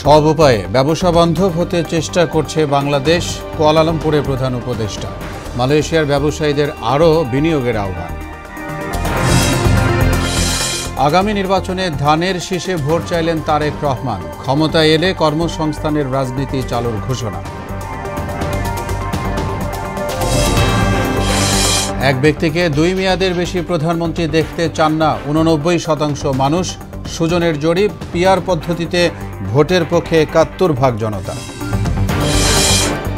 সব উপায়ে ব্যবসা বান্ধব হতে চেষ্টা করছে বাংলাদেশ, কুয়ালালামপুরে প্রধান উপদেষ্টা। মালয়েশিয়ার ব্যবসায়ীদের আরও বিনিয়োগের আহ্বান। আগামী নির্বাচনে ধানের শীষে ভোট চাইলেন তারেক রহমান। ক্ষমতায় এলে কর্মসংস্থানের রাজনীতি চালুর ঘোষণা। এক ব্যক্তিকে 2 মেয়াদের বেশি প্রধানমন্ত্রী দেখতে চান না 89% মানুষ। সুজনের জরিপ, পিআর পদ্ধতিতে ভোটের পক্ষে 71% জনতা।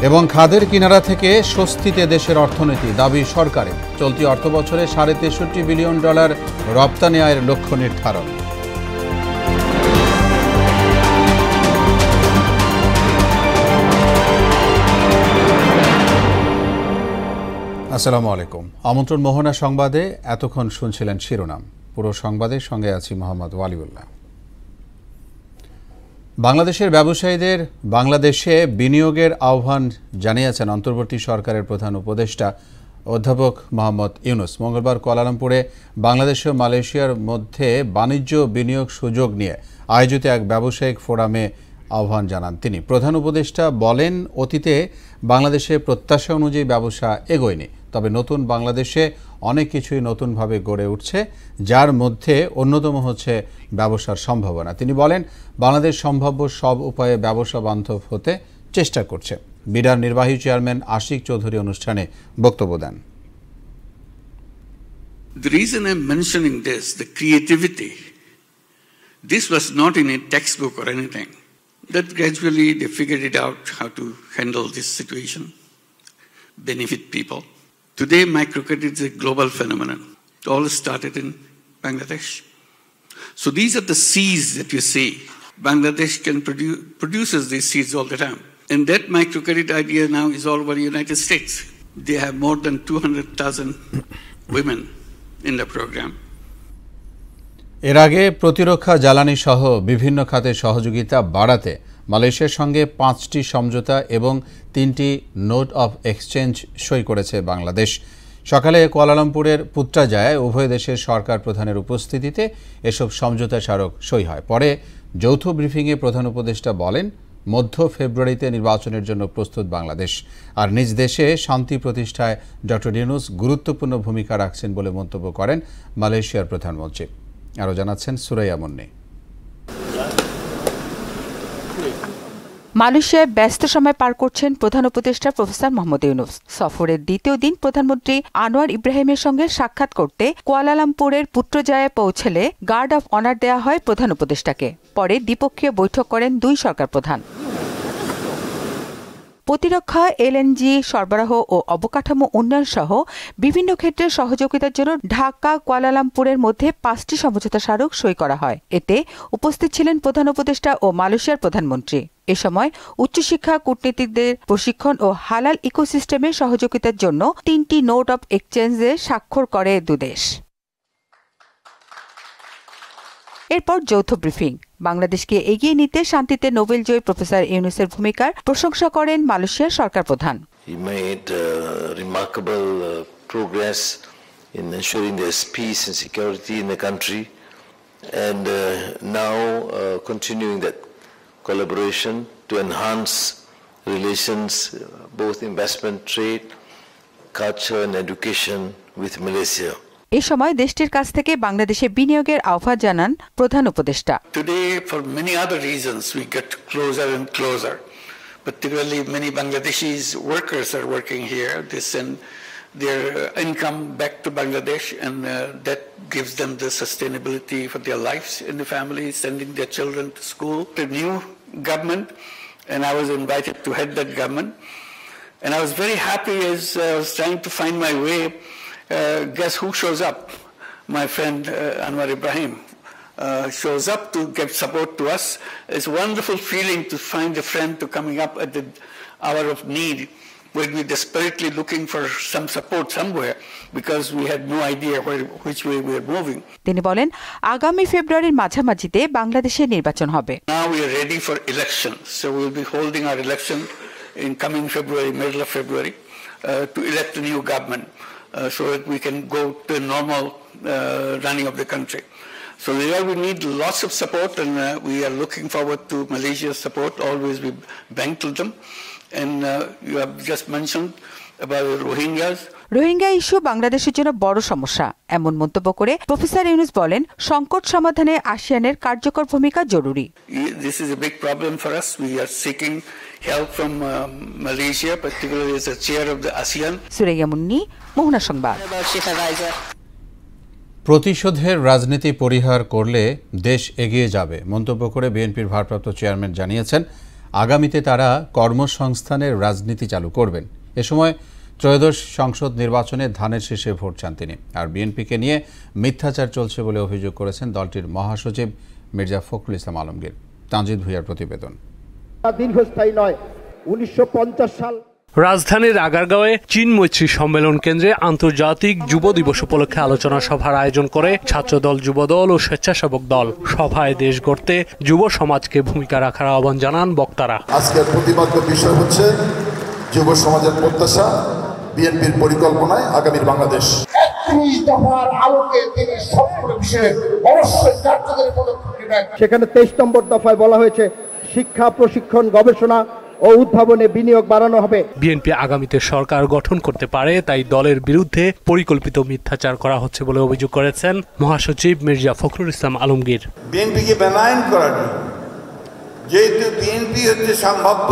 এবং খাদের কিনারা থেকে স্বস্তিতে দেশের অর্থনীতি, দাবি সরকারের। চলতি অর্থবছরে $63 বিলিয়ন রপ্তানি আয়ের লক্ষ্য নির্ধারণ। আসসালামু আলাইকুম। আমন্ত্রণ মোহনা সংবাদে এতক্ষণ শুনছিলেন শিরোনাম। পুরো সংবাদের সঙ্গে আছি মোহাম্মদ ওয়ালিউল্লাহ। বাংলাদেশের ব্যবসায়ীদের বাংলাদেশে বিনিয়োগের আহ্বান জানিয়েছেন অন্তর্বর্তী সরকারের প্রধান উপদেষ্টা অধ্যাপক মোহাম্মদ ইউনুস। মঙ্গলবার কুয়ালালামপুরে বাংলাদেশ ও মালয়েশিয়ার মধ্যে বাণিজ্য বিনিয়োগ সুযোগ নিয়ে আয়োজিত এক ব্যবসায়িক ফোরামে আহ্বান জানান তিনি। প্রধান উপদেষ্টা বলেন, অতীতে বাংলাদেশের প্রত্যাশা অনুযায়ী ব্যবসা এগোয়নি, তবে নতুন বাংলাদেশে অনেক কিছুই নতুনভাবে গড়ে উঠছে, যার মধ্যে অন্যতম হচ্ছে ব্যবসার সম্ভাবনা। তিনি বলেন, বাংলাদেশ সম্ভাব্য সব উপায়ে ব্যবসা বান্ধব হতে চেষ্টা করছে। বিডার নির্বাহী চেয়ারম্যান আশিক চৌধুরী অনুষ্ঠানে বক্তব্য দেন। The reason I'm mentioning this, the creativity, this was not in a textbook or anything. That gradually they figured it out how to handle this situation, benefit people. Today, microcredit is a global phenomenon. It all started in Bangladesh. So these are the seeds that you see. Bangladesh produces these seeds all the time. And that microcredit idea now is all over the United States. They have more than 200,000 women in the program. এর আগে প্রতিরক্ষা, জ্বালানি সহ বিভিন্ন খাতে সহযোগিতা বাড়াতে মালয়েশিয়ার সঙ্গে 5টি সমঝোতা এবং 3টি নোট অফ এক্সচেঞ্জ সই করেছে বাংলাদেশ। সকালে কুয়ালালামপুরের পুত্রাজায়ায় উভয় দেশের সরকার প্রধানের উপস্থিতিতে এসব সমঝোতা স্মারক সই হয়। পরে যৌথ ব্রিফিংয়ে প্রধান উপদেষ্টা বলেন, মধ্য ফেব্রুয়ারিতে নির্বাচনের জন্য প্রস্তুত বাংলাদেশ, আর নিজ দেশে শান্তি প্রতিষ্ঠায় ডক্টর ইউনূস গুরুত্বপূর্ণ ভূমিকা রাখছেন বলে মন্তব্য করেন মালয়েশিয়ার প্রধানমন্ত্রী। আরও জানাচ্ছেন সুরাইয়া মুন্নি। মালয়েশিয়ায় ব্যস্ত সময় পার করছেন প্রধান উপদেষ্টা প্রফেসর মোহাম্মদ ইউনূস। সফরের দ্বিতীয় দিন প্রধানমন্ত্রী আনোয়ার ইব্রাহিমের সঙ্গে সাক্ষাৎ করতে কুয়ালালামপুরের পুত্রজায়ায় পৌঁছলে গার্ড অফ অনার দেওয়া হয় প্রধান উপদেষ্টাকে। পরে দ্বিপক্ষীয় বৈঠক করেন দুই সরকার প্রধান। প্রতিরক্ষা, এলএনজি সরবরাহ ও অবকাঠামো উন্নয়ন সহ বিভিন্ন ক্ষেত্রে সহযোগিতার জন্য ঢাকা কুয়ালালামপুরের মধ্যে 5টি সমঝোতা স্মারক সই করা হয়। এতে উপস্থিত ছিলেন প্রধান উপদেষ্টা ও মালয়েশিয়ার প্রধানমন্ত্রী। এ সময় উচ্চশিক্ষা, কূটনীতিকদের প্রশিক্ষণ ও হালাল ইকোসিস্টেমের সহযোগিতার জন্য 3টি নোট অব এক্সচেঞ্জে স্বাক্ষর করে দুদেশ। এরপর যৌথ ব্রিফিং। বাংলাদেশকে এগিয়ে নিতে শান্তিতে নোবেলজয়ী প্রফেসর ইউনূসের ভূমিকার প্রশংসা করেন মালয়েশিয়ার সরকার প্রধান। He made remarkable progress in ensuring there's peace and security in the country, and now continuing that collaboration to enhance relations, both investment, trade, culture and education with Malaysia. এ সময় দেশটির কাছ থেকে বাংলাদেশে বিনিয়োগের আহ্বান জানান প্রধান উপদেষ্টা। Today, for many other reasons, we get closer and closer. Particularly, many Bangladeshis workers are working here. They send their income back to Bangladesh, and that gives them the sustainability for their lives in the family, sending their children to school. The new government, and I was invited to head that government, and I was very happy as I was trying to find my way. Guess who shows up? My friend Anwar Ibrahim shows up to give support to us. It's a wonderful feeling to find a friend to coming up at the hour of need when we're desperately looking for some support somewhere because we had no idea which way we were moving. তিনি বলেন, আগামী ফেব্রুয়ারির মাঝামাঝিতে বাংলাদেশে নির্বাচন হবে। Now we are ready for elections, so we'll be holding our election in coming February, middle of February, to elect a new government. So that we can go to normal running of the country. So there we need lots of support, and we are looking forward to Malaysia's support. Always we bank to them. And you have just mentioned about the Rohingyas. Rohingya issue বাংলাদেশের জন্য বড় সমস্যা এমন মন্তব্য করে professor Yunus বলেন, সংকট সমাধানে আসিয়ানের কার্যকর ভূমিকা জরুরি। This is a big problem for us. We are seeking help from Malaysia, particularly as the chair of the ASEAN. Suraiya Munni, মোহনা সংবাদ। প্রতিশোধের রাজনীতি পরিহার করলে দেশ এগিয়ে যাবে মন্তব্য করে বিএনপির ভারপ্রাপ্ত চেয়ারম্যান জানিয়েছেন আগামীতে তারা কর্মসংস্থানের রাজনীতি চালু করবেন। এ সময় ত্রয়োদশ সংসদ নির্বাচনে ধানের শীষে ভোট চান তিনি। আর বিএনপিকে নিয়ে মিথ্যাচার চলছে বলে অভিযোগ করেছেন দলটির মহাসচিব মির্জা ফখরুল ইসলাম আলমগীর। তানজিদ ভুঁইয়ার প্রতিবেদন। দীর্ঘস্থায়ী নয়, 1950 সাল রাজধানীর আগারগাঁওয়ে চীন মৈত্রী সম্মেলন কেন্দ্রে আন্তর্জাতিক যুব দিবস উপলক্ষে আলোচনা সভার আয়োজন করে ছাত্রদল, যুবদল ও স্বেচ্ছাসেবক দল। সভায় দেশ গড়তে যুব সমাজকে ভূমিকা রাখার আহ্বান জানান বক্তারা। আজকের প্রতিপাদ্য বিষয় হচ্ছে যুব সমাজের প্রত্যাশা, বিএনপির পরিকল্পনায় আগামীর বাংলাদেশ। 31 দফার আলোকে তিনি সবগুলো বিষয়ে অবশ্যই কার্যকরী পদক্ষেপ নেবেন। সেখানে 23 নম্বর দফায় বলা হয়েছে শিক্ষা, প্রশিক্ষণ, গবেষণা ও উদ্ভাবনে বিনিয়োগ বাড়ানো হবে। বিএনপি আগামীতে সরকার গঠন করতে পারে, তাই দলের বিরুদ্ধে পরিকল্পিত মিথ্যাচার করা হচ্ছে বলে অভিযোগ করেছেন মহাসচিব মির্জা ফখরুল ইসলাম আলমগীর। বিএনপিকে বেনাইন করার জন্য, যেহেতু বিএনপি হচ্ছে সম্ভাব্য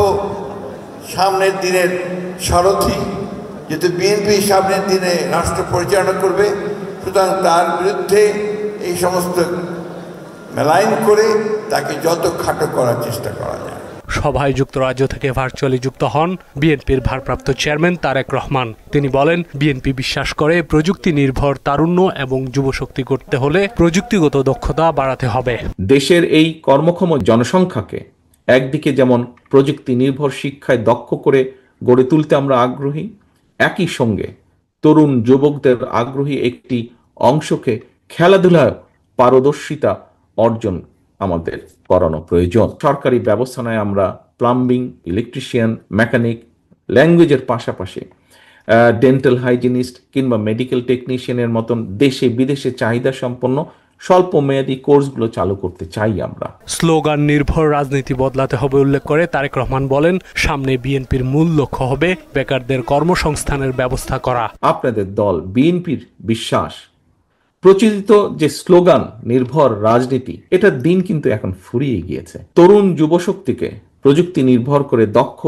সামনের দিনের সারথি, যেহেতু বিএনপি সামনের দিনে রাষ্ট্র পরিচালনা করবে, সুতরাং তার বিরুদ্ধে এই সমস্ত মেলাইন করে তাকে যত খাটো করার চেষ্টা করা যায়। সভায় যুক্তরাজ্য থেকে ভার্চুয়ালি যুক্ত হন বিএনপির ভারপ্রাপ্ত চেয়ারম্যান তারেক রহমান। তিনি বলেন, বিএনপি বিশ্বাস করে প্রযুক্তি নির্ভর তারুণ্য এবং যুবশক্তি করতে হলে প্রযুক্তিগত দক্ষতা বাড়াতে হবে। দেশের এই কর্মক্ষম জনসংখ্যাকে একদিকে যেমন প্রযুক্তি নির্ভর শিক্ষায় দক্ষ করে গড়ে তুলতে আমরা আগ্রহী, একই সঙ্গে তরুণ যুবকদের আগ্রহী একটি অংশকে খেলাধুলায় পারদর্শিতা অর্জন আমাদের করানো প্রয়োজন। সরকারি ব্যবস্থায় আমরা প্লাম্বিং, ইলেকট্রিশিয়ান, মেকানিক, ল্যাঙ্গুয়েজের পাশাপাশি ডেন্টাল হাইজিনিস্ট কিংবা মেডিকেল টেকনিশিয়ানের মতন দেশে বিদেশে চাহিদা সম্পন্ন স্বল্প মেয়াদী কোর্সগুলো চালু করতে চাই আমরা। স্লোগান নির্ভর রাজনীতি বদলাতে হবে উল্লেখ করে তারেক রহমান বলেন, সামনে বিএনপির মূল লক্ষ্য হবে বেকারদের কর্মসংস্থানের ব্যবস্থা করা। আপনাদের দল বিএনপির বিশ্বাস প্রচলিত যে স্লোগান নির্ভর রাজনীতি, এটার দিন কিন্তু এখন ফুরিয়ে গিয়েছে। তরুণ যুবশক্তিকে প্রযুক্তি নির্ভর করে দক্ষ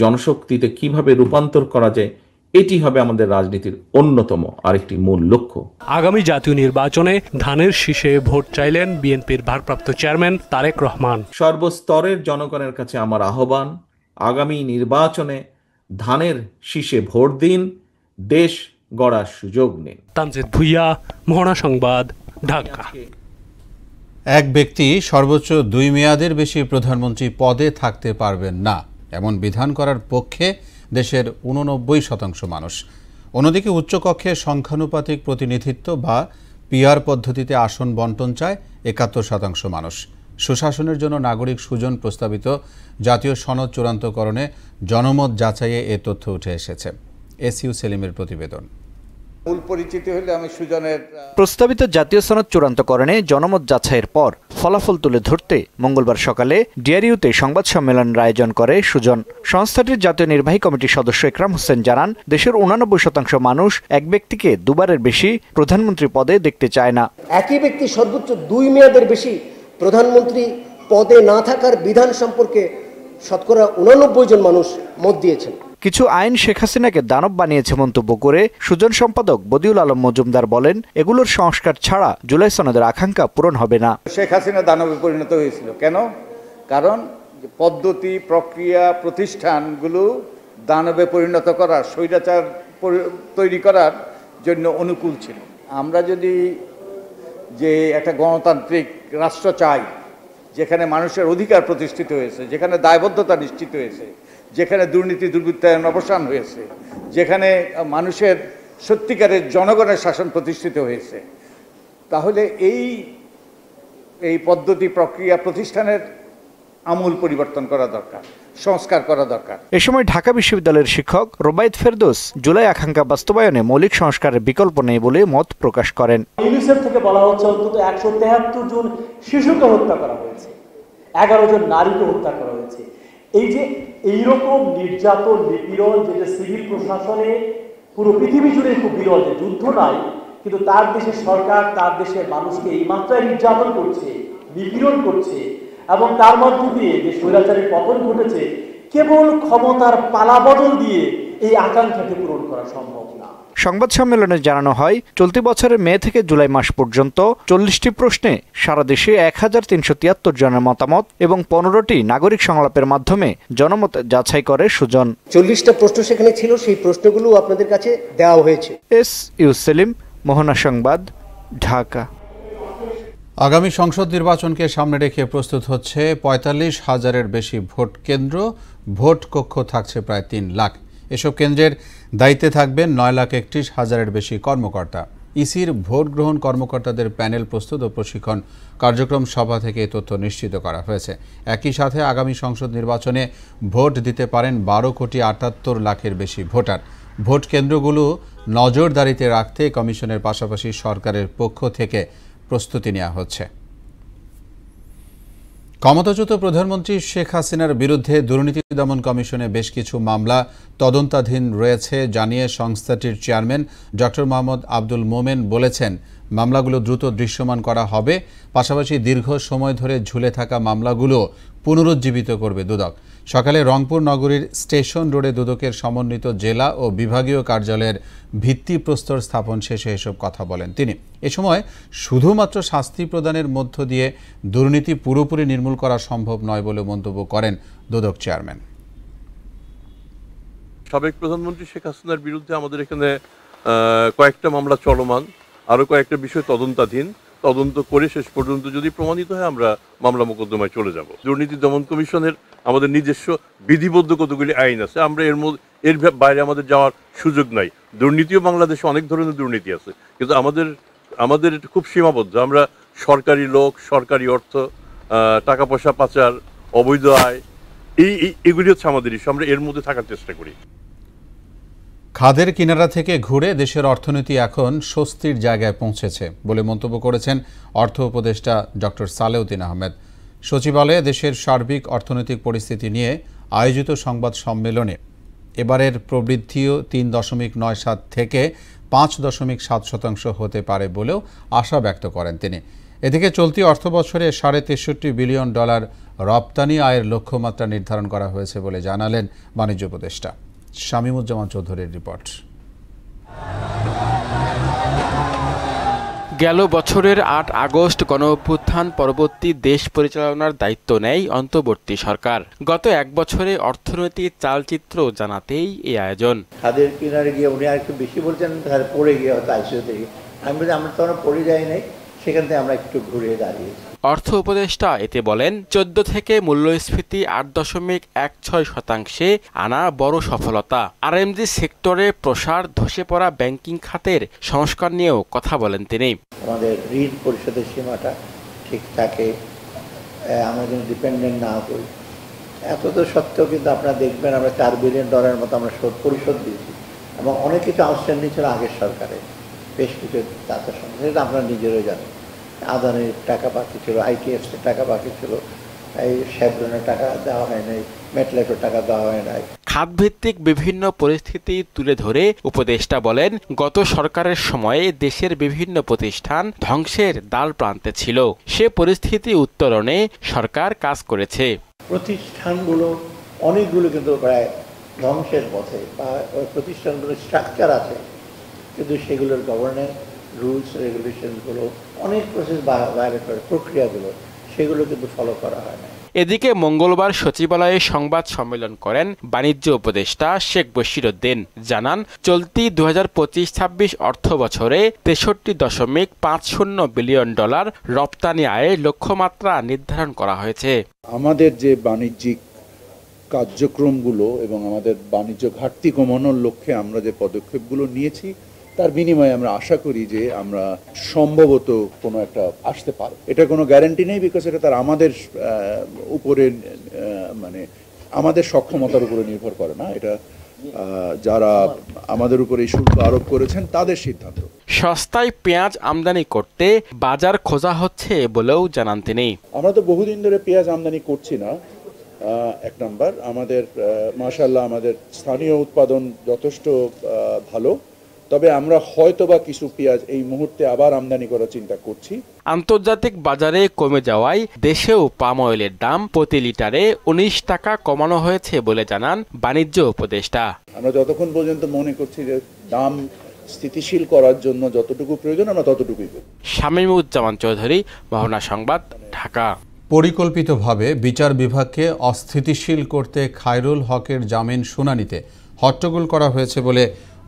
জনশক্তিতে কিভাবে রূপান্তর করা যায়, এটি হবে আমাদের রাজনীতির অন্যতম আরেকটি মূল লক্ষ্য। আগামী জাতীয় নির্বাচনে ধানের শীষে ভোট চাইলেন বিএনপির ভারপ্রাপ্ত চেয়ারম্যান তারেক রহমান। সর্বস্তরের জনগণের কাছে আমার আহ্বান, আগামী নির্বাচনে ধানের শীষে ভোট দিন, দেশ গড়ার সুযোগ নিন। তানজিদ ভুঁইয়া, মোহনা সংবাদ, ঢাকা। এক ব্যক্তি সর্বোচ্চ 2 মেয়াদের বেশি প্রধানমন্ত্রী পদে থাকতে পারবেন না, এমন বিধান করার পক্ষে দেশের 89% মানুষ। অন্যদিকে উচ্চকক্ষে সংখ্যানুপাতিক প্রতিনিধিত্ব বা পিআর পদ্ধতিতে আসন বন্টন চায় 71% মানুষ। সুশাসনের জন্য নাগরিক সুজন প্রস্তাবিত জাতীয় সনদ চূড়ান্তকরণে জনমত যাচাইয়ে এ তথ্য উঠে এসেছে। এসইউ সেলিমের প্রতিবেদন। মূল পরিচিতি হলে আমি সুজনের প্রস্তাবিত জাতীয় সনদ চূড়ান্তকরণে জনমত যাচাইয়ের পর ফলাফল তুলে ধরতে মঙ্গলবার সকালে ডিআরইউতে সংবাদ সম্মেলনের আয়োজন করে সুজন। সংস্থাটির জাতীয় নির্বাহী কমিটির সদস্য একরাম হোসেন জানান, দেশের 89% মানুষ এক ব্যক্তিকে দুবারের বেশি প্রধানমন্ত্রী পদে দেখতে চায় না। একই ব্যক্তি সর্বোচ্চ 2 মেয়াদের বেশি প্রধানমন্ত্রী পদে না থাকার বিধান সম্পর্কে শতকরা 89 জন মানুষ মত দিয়েছেন। কিছু আইন শেখ হাসিনাকে দানব বানিয়েছে মন্তব্য করে সুজন সম্পাদক বদিউল আলম মজুমদার বলেন, এগুলোর সংস্কার ছাড়া জুলাই সনদের আকাঙ্ক্ষা পূরণ হবে না। শেখ হাসিনা দানবে পরিণত হয়েছিল কেন? কারণ পদ্ধতি, প্রক্রিয়া, প্রতিষ্ঠানগুলো দানবে পরিণত করার, স্বৈরাচার তৈরি করার জন্য অনুকূল ছিল। আমরা যদি যে একটা গণতান্ত্রিক রাষ্ট্র চাই, যেখানে মানুষের অধিকার প্রতিষ্ঠিত হয়েছে, যেখানে দায়বদ্ধতা নিশ্চিত হয়েছে, যেখানে দুর্নীতি দুর্বৃত্তায়ন অবসান হয়েছে, যেখানে মানুষের সত্যিকারের জনগণের শাসন প্রতিষ্ঠিত হয়েছে, তাহলে এই পদ্ধতি, প্রক্রিয়া, প্রতিষ্ঠানের আমূল পরিবর্তন করা দরকার। সংস্কার করা দরকার। এ সময় ঢাকা বিশ্ববিদ্যালয়ের শিক্ষক রোবায়েত ফেরদৌস জুলাই আকাঙ্ক্ষা বাস্তবায়নে মৌলিক সংস্কারের বিকল্প নেই বলে মত প্রকাশ করেন। ইউনিসেফ থেকে বলা হচ্ছে অন্তত 173 জন শিশুকে হত্যা করা হয়েছে, 11 জন নারীকে হত্যা করা হয়েছে। এই যে এইরকম নির্যাতন নিপীড়ন, যেটা সিভিল প্রশাসনে পুরো পৃথিবী জুড়ে খুব বিরল, যুদ্ধ নাই কিন্তু তার দেশের সরকার তার দেশের মানুষকে এই মাত্রায় নির্যাতন করছে, নিপীড়ন করছে, এবং তার মধ্য দিয়ে যে স্বৈরাচারের পতন ঘটেছে, কেবল ক্ষমতার পালাবদল দিয়ে এই আকাঙ্ক্ষাকে পূরণ করা সম্ভব না। সংবাদ সম্মেলনে জানানো হয়, চলতি বছরের মে থেকে জুলাই মাস পর্যন্ত 40টি প্রশ্নে সারা দেশে 1373 জনের মতামত এবং 15টি নাগরিক সংলাপের মাধ্যমে জনমত যাচাই করে সুজন। 40টা প্রশ্ন সেখানে ছিল, সেই প্রশ্নগুলো আপনাদের কাছে দেওয়া হয়েছে। এস.ইউ. সেলিম, মোহনা সংবাদ, ঢাকা। আগামী সংসদ নির্বাচনকে সামনে রেখে প্রস্তুত হচ্ছে 45,000-এর বেশি ভোট কেন্দ্র, ভোট কক্ষ থাকছে প্রায় 3 লাখ। এসব কেন্দ্রের দায়িত্বে থাকবেন 9,31,000-এর বেশি কর্মকর্তা। ইসির ভোট গ্রহণ কর্মকর্তাদের প্যানেল প্রস্তুত ও প্রশিক্ষণ কার্যক্রম সভা থেকে এই তথ্য নিশ্চিত করা হয়েছে। একই সাথে আগামী সংসদ নির্বাচনে ভোট দিতে পারেন 12,78 লাখের বেশি ভোটার। ভোট কেন্দ্রগুলো নজরদারিতে রাখতে কমিশনের পাশাপাশি সরকারের পক্ষ থেকে প্রস্তুতি নেওয়া হচ্ছে। ক্ষমতাচ্যুত প্রধানমন্ত্রী শেখ হাসিনার বিরুদ্ধে দুর্নীতি দমন কমিশনে বেশ কিছু মামলা তদন্তাধীন রয়েছে জানিয়ে সংস্থাটির চেয়ারম্যান ডক্টর মোহাম্মদ আব্দুল মোমেন বলেছেন, মামলাগুলো দ্রুত দৃশ্যমান করা হবে, পাশাপাশি দীর্ঘ সময় ধরে ঝুলে থাকা মামলাগুলো পুনরুজ্জীবিত করবে দুদক। সকালে রংপুর নগরীর স্টেশন রোডে দুদকের সমন্বিত জেলা ও বিভাগীয় কার্যালয়ের ভিত্তিপ্রস্তর স্থাপন শেষে এসব কথা বলেন তিনি। এ সময় শুধুমাত্র শাস্তি প্রদানের মধ্য দিয়ে দুর্নীতি পুরোপুরি নির্মূল করা সম্ভব নয় বলে মন্তব্য করেন দুদক চেয়ারম্যান। সাবেক প্রধানমন্ত্রী শেখ হাসিনার বিরুদ্ধে আমাদের এখানে কয়েকটা মামলা চলমান, আরও কয়েকটা বিষয় তদন্তাধীন। তদন্ত করে শেষ পর্যন্ত যদি প্রমাণিত হয় আমরা মামলা মোকদ্দমায় চলে যাব। দুর্নীতি দমন কমিশনের আমাদের নিজস্ব বিধিবদ্ধ কতগুলি আইন আছে, আমরা এর বাইরে আমাদের যাওয়ার সুযোগ নাই। দুর্নীতিও বাংলাদেশে অনেক ধরনের দুর্নীতি আছে, কিন্তু আমাদের খুব সীমাবদ্ধ। আমরা সরকারি লোক, সরকারি অর্থ, টাকা পয়সা পাচার, অবৈধ আয়, এগুলি হচ্ছে আমাদের ইস্যু। আমরা এর মধ্যে থাকার চেষ্টা করি। খাদের কিনারা থেকে ঘুরে দেশের অর্থনীতি এখন স্বস্তির জায়গায় পৌঁছেছে বলে মন্তব্য করেছেন অর্থ উপদেষ্টা ডক্টর সালেউদ্দিন আহমেদ। সচিবালয়ে দেশের সার্বিক অর্থনৈতিক পরিস্থিতি নিয়ে আয়োজিত সংবাদ সম্মেলনে এবারের প্রবৃদ্ধিও 3.97 থেকে 5.7% হতে পারে বলেও আশা ব্যক্ত করেন তিনি। এদিকে চলতি অর্থবছরে $63 বিলিয়ন রপ্তানি আয়ের লক্ষ্যমাত্রা নির্ধারণ করা হয়েছে বলে জানালেন বাণিজ্য উপদেষ্টা। শামীমুজ্জামান চৌধুরীর রিপোর্ট। গেল বছরের 8 আগস্ট গণঅভ্যুত্থান পরবর্তী দেশ পরিচালনার দায়িত্ব নেয় অন্তর্বর্তী সরকার। গত 1 বছরে অর্থনৈতিক চালচিত্র জানাতেই এই আয়োজন। খাদের কিনারে গিয়ে উনি আর একটু বেশি বলছেন, পড়ে গিয়ে হয়তো আইসিইউ থেকে। আমি বলি আমরা তো পড়ে যাই নাই, সেখান থেকে আমরা একটু ঘুরে দাঁড়িয়েছি। অর্থ উপদেষ্টা এতে বলেন, 14 থেকে মূল্যস্ফীতি 8.16% আনা বড় সফলতা। আরএমজি সেক্টরে প্রসার, ধসে পড়া ব্যাংকিং খাতের সংস্কার নিয়েও কথা বলেন তিনি। আমাদের ঋণ পরিশোধের সীমাটা ঠিক থাকে, আমরা যেন ডিপেন্ডেন্ট না করি। এত তো সত্ত্বেও কিন্তু আপনারা দেখবেন আমরা $4 বিলিয়ন মতো আমরা পরিশোধ দিয়েছি, এবং অনেক কিছু আউটস্ট্যান্ডিং ছিল আগের সরকারে, বেশ কিছু তাদের সঙ্গে, সেটা আপনারা নিজেরও জানেন। আদানির টাকা বাকি ছিল, আইটিএফসির টাকা বাকি ছিল, এই শেভরনের টাকা দেওয়া হয় নাই, মেটলাইফের টাকা দেওয়া হয় নাই। খাতভিত্তিক বিভিন্ন পরিস্থিতি তুলে ধরে উপদেষ্টা বলেন, গত সরকারের সময়ে দেশের বিভিন্ন প্রতিষ্ঠান ধ্বংসের দ্বার প্রান্তে ছিল। সে পরিস্থিতি উত্তরণে সরকার কাজ করেছে। প্রতিষ্ঠানগুলো অনেকগুলো কিন্তু প্রায় ধ্বংসের পথে, বা ওই প্রতিষ্ঠানগুলোর স্ট্রাকচার আছে কিন্তু সেগুলোর গভর্নেন্স, রুলস, রেগুলেশনগুলো, অনেক প্রসেস বাইরে করে প্রক্রিয়াগুলো, সেগুলো কিন্তু ফলো করা হয় না। এদিকে মঙ্গলবার সচিবালয়ে সংবাদ সম্মেলন করেন বাণিজ্য উপদেষ্টা শেখ বশিরউদ্দিন। জানান, চলতি 2025-26 অর্থ বছরে $63.50 বিলিয়ন রপ্তানি আয়ে লক্ষ্যমাত্রা নির্ধারণ করা হয়েছে। আমাদের যে বাণিজ্যিক কার্যক্রমগুলো এবং আমাদের বাণিজ্য ঘাটতি কমানোর লক্ষ্যে আমরা যে পদক্ষেপগুলো নিয়েছি, তার বিনিময়ে আমরা আশা করি যে আমরা সম্ভবত কোনো একটা আসতে পারব। এটা কোনো গ্যারান্টি নেই, বিকজ এটা তার আমাদের উপরে মানে আমাদের সক্ষমতার উপরে নির্ভর করে না, এটা যারা আমাদের উপরে এই শুল্ক আরোপ করেছেন তাদের সিদ্ধান্ত। সস্তায় পেঁয়াজ আমদানি করতে বাজার খোঁজা হচ্ছে বলেও জানান তিনি। আমরা তো বহুদিন ধরে পেঁয়াজ আমদানি করছি না। এক নম্বর, আমাদের মাশাআল্লাহ আমাদের স্থানীয় উৎপাদন যথেষ্ট ভালো, তবে আমরা হয়তোবা কিছু পেঁয়াজ এই মুহূর্তে আবার আমদানি করার চিন্তা করছি। আন্তর্জাতিক বাজারে কমে যাওয়ায় দেশেও পাম অয়েলের দাম প্রতি লিটারে 19 টাকা কমানো হয়েছে বলে জানান বাণিজ্য উপদেষ্টা। আমরা যতক্ষণ পর্যন্ত মনে করছি যে দাম স্থিতিশীল করার জন্য যতটুকু প্রয়োজন আমরা ততটুকুই করব। শামীমুজ্জামান চৌধুরী, মোহনা সংবাদ, ঢাকা। পরিকল্পিতভাবে বিচার বিভাগকে অস্থিতিশীল করতে খায়রুল হকের জামিন শুনানিতে হট্টগোল করা হয়েছে বলে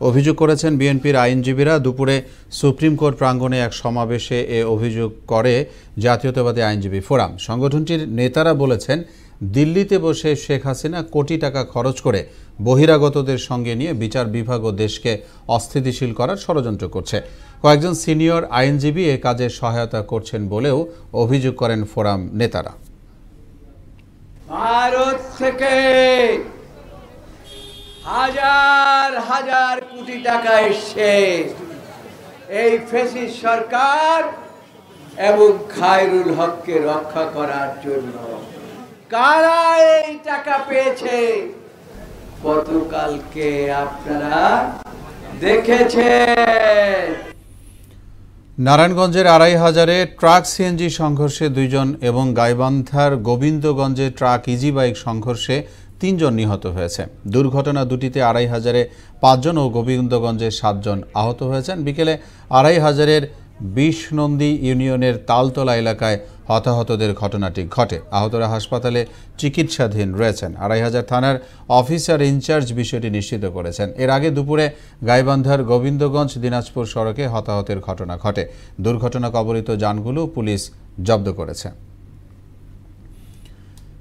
অভিযোগ করেছেন বিএনপির আইনজীবীরা। দুপুরে সুপ্রিম কোর্ট প্রাঙ্গণে এক সমাবেশে এ অভিযোগ করে জাতীয়তাবাদী আইনজীবী ফোরাম। সংগঠনটির নেতারা বলেছেন, দিল্লিতে বসে শেখ হাসিনা কোটি টাকা খরচ করে বহিরাগতদের সঙ্গে নিয়ে বিচার বিভাগ ও দেশকে অস্থিতিশীল করার ষড়যন্ত্র করছে। কয়েকজন সিনিয়র আইনজীবী এ কাজে সহায়তা করছেন বলেও অভিযোগ করেন ফোরাম নেতারা। ভারত থেকে হাজার হাজার কোটি টাকা এসছে এই ফ্যাসিস্ট সরকার এবং খায়রুল হককে রক্ষা করার জন্য। কারা এই টাকা পেয়েছে গতকালকে আপনারা দেখেছেন। নারায়ণগঞ্জের ২৫০০-এ ট্রাক সিএনজি সংঘর্ষে ২ জন এবং গাইবান্ধার গোবিন্দগঞ্জে ট্রাক ইজি বাইক সংঘর্ষে ৩ জন নিহত হয়েছে। দুর্ঘটনা দুটিতে ২৫০০-এ ৫ জন ও গোবিন্দগঞ্জে ৭ জন আহত হয়েছেন। বিকেলে ২৫০০-এর ২০ নন্দী ইউনিয়নের তালতলা এলাকায় হতাহতদের ঘটনাটি ঘটে। আহতরা হাসপাতালে চিকিৎসাধীন রয়েছেন। ২৫০০ থানার অফিসার ইনচার্জ বিষয়টি নিশ্চিত করেছেন। এর আগে দুপুরে গাইবান্ধার গোবিন্দগঞ্জ দিনাজপুর সড়কে হতাহতের ঘটনা ঘটে। দুর্ঘটনা কবলিত যানগুলো পুলিশ জব্দ করেছে।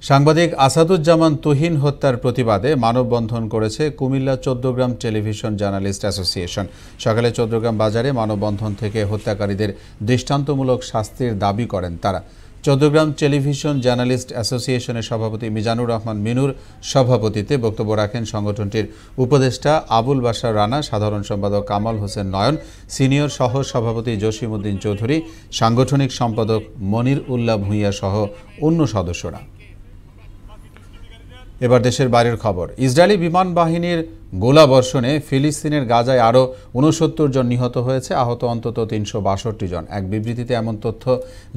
সাংবাদিক আসাদুজ্জামান তুহিন হত্যার প্রতিবাদে মানববন্ধন করেছে Comilla Chauddagram television journalist association. সকালে চৌদ্দগ্রাম বাজারে মানববন্ধন থেকে হত্যাকারীদের দৃষ্টান্তমূলক শাস্তির দাবি করেন তারা। চৌদ্দগ্রাম টেলিভিশন জার্নালিস্ট অ্যাসোসিয়েশনের সভাপতি মিজানুর রহমান মিনুর সভাপতিত্বে বক্তব্য রাখেন সংগঠনটির উপদেষ্টা আবুল বাশার রানা, সাধারণ সম্পাদক কামাল হোসেন নয়ন, সিনিয়র সহ সভাপতি জসিমউদ্দিন চৌধুরী, সাংগঠনিক সম্পাদক মনির উল্লাহ ভূঁইয়া সহ অন্য সদস্যরা। এবার দেশের বাইরের খবর। ইসরায়েলি বিমান বাহিনীর গোলাবর্ষণে ফিলিস্তিনের গাজায় আরও ৬৯ জন নিহত হয়েছে, আহত অন্তত ৩৬২ জন। এক বিবৃতিতে এমন তথ্য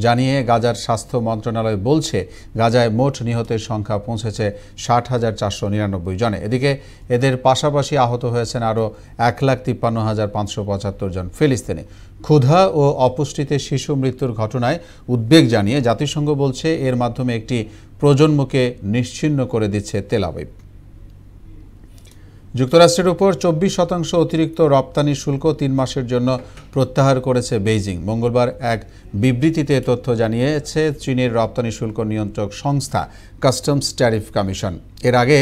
জানিয়ে গাজার স্বাস্থ্য মন্ত্রণালয় বলছে, গাজায় মোট নিহতের সংখ্যা পৌঁছেছে ৬০,৪৯৯ জনে। এদিকে এদের পাশাপাশি আহত হয়েছেন আরও ১,৫৩,৫৭৫ জন ফিলিস্তিনি। ক্ষুধা ও অপুষ্টিতে শিশু মৃত্যুর ঘটনায় উদ্বেগ জানিয়ে জাতিসংঘ বলছে, এর মাধ্যমে একটি প্রজন্মকে নিশ্চিহ্ন করে দিচ্ছে তেল আবিব। যুক্তরাষ্ট্রের উপর ২৪% অতিরিক্ত রপ্তানি শুল্ক ৩ মাসের জন্য প্রত্যাহার করেছে বেইজিং। মঙ্গলবার এক বিবৃতিতে তথ্য জানিয়েছে চীনের রপ্তানি শুল্ক নিয়ন্ত্রক সংস্থা কাস্টমস ট্যারিফ কমিশন। এর আগে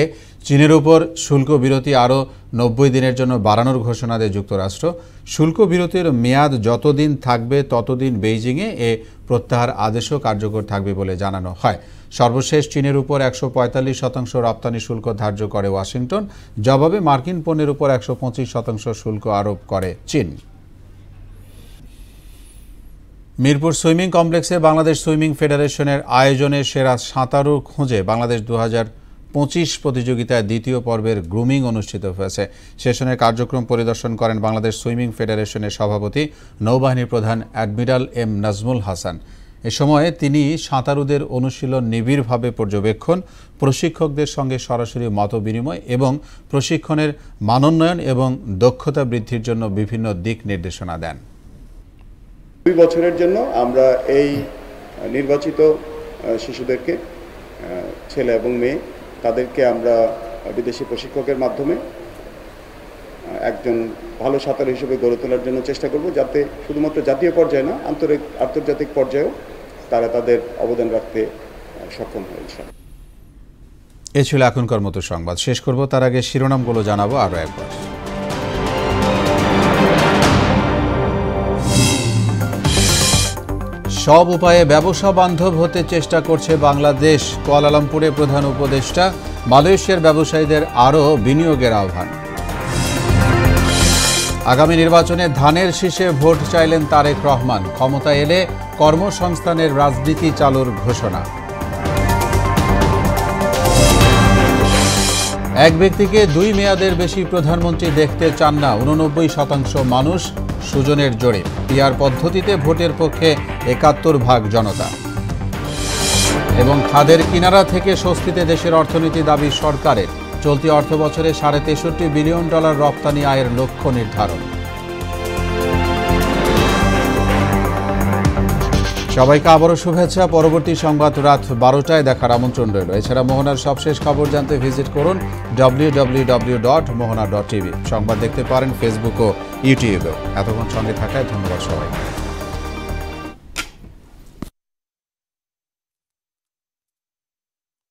চীনের উপর শুল্ক বিরতি আরও ৯০ দিনের জন্য বাড়ানোর ঘোষণা দেয় যুক্তরাষ্ট্র। শুল্ক বিরতির মেয়াদ যতদিন থাকবে ততদিন বেইজিংয়ে এ প্রত্যাহার আদেশও কার্যকর থাকবে বলে জানানো হয়। সর্বশেষ চীনের উপর ১৪৫% রপ্তানি শুল্ক ধার্য করে ওয়াশিংটন। জবাবে মার্কিন পণ্যের উপর ১২৫% শুল্ক আরোপ করে চীন। মিরপুর সুইমিং কমপ্লেক্সে বাংলাদেশ সুইমিং ফেডারেশনের আয়োজনে সেরা সাঁতারুর খোঁজে বাংলাদেশ ২০২৫ প্রতিযোগিতায় দ্বিতীয় পর্বের গ্রুমিং অনুষ্ঠিত হয়েছে। সেশনের কার্যক্রম পরিদর্শন করেন বাংলাদেশ সুইমিং ফেডারেশনের সভাপতি নৌবাহিনী প্রধান অ্যাডমিরাল এম নাজমুল হাসান। এ সময় তিনি সাঁতারুদের অনুশীলন নিবিড়ভাবে পর্যবেক্ষণ, প্রশিক্ষকদের সঙ্গে সরাসরি মতবিনিময় এবং প্রশিক্ষণের মানোন্নয়ন এবং দক্ষতা বৃদ্ধির জন্য বিভিন্ন দিক নির্দেশনা দেন। ২ বছরের জন্য আমরা এই নির্বাচিত শিশুদেরকে, ছেলে এবং মেয়ে, তাদেরকে আমরা বিদেশি প্রশিক্ষকের মাধ্যমে একজন ভালো সাঁতারু হিসেবে গড়ে তোলার জন্য চেষ্টা করব, যাতে শুধুমাত্র জাতীয় পর্যায়ে না, আন্তর্জাতিক পর্যায়েও তারা তাদের অবদান রাখতে সক্ষম হয়েছে। এ ছিল এখনকার মতো সংবাদ। শেষ করব তার আগে শিরোনামগুলো জানাবো আরও একবার। সব উপায়ে ব্যবসা বান্ধব হতে চেষ্টা করছে বাংলাদেশ। কুয়ালালামপুরে প্রধান উপদেষ্টা, মালয়েশিয়ার ব্যবসায়ীদের আরও বিনিয়োগের আহ্বান। আগামী নির্বাচনে ধানের শীষে ভোট চাইলেন তারেক রহমান। ক্ষমতা এলে কর্মসংস্থানের রাজনীতি চালুর ঘোষণা। এক ব্যক্তিকে 2 মেয়াদের বেশি প্রধানমন্ত্রী দেখতে চান না 89% মানুষ, সুজনের জোরে। পিআর পদ্ধতিতে ভোটের পক্ষে 71% জনতা। এবং খাদের কিনারা থেকে স্বস্তিতে দেশের অর্থনীতি দাবি সরকারের। চলতি অর্থবছরে $63 বিলিয়ন রপ্তানি আয়ের লক্ষ্য নির্ধারণ। সবাইকে আবারও শুভেচ্ছা। পরবর্তী সংবাদ রাত 12টায় দেখার আমন্ত্রণ রইল। এছাড়া মোহনার সবশেষ খবর জানতে ভিজিট করুন www.mohana.tv। সংবাদ দেখতে পারেন ফেসবুক ও ইউটিউবেও। এতক্ষণ সঙ্গে থাকায় ধন্যবাদ সবাই।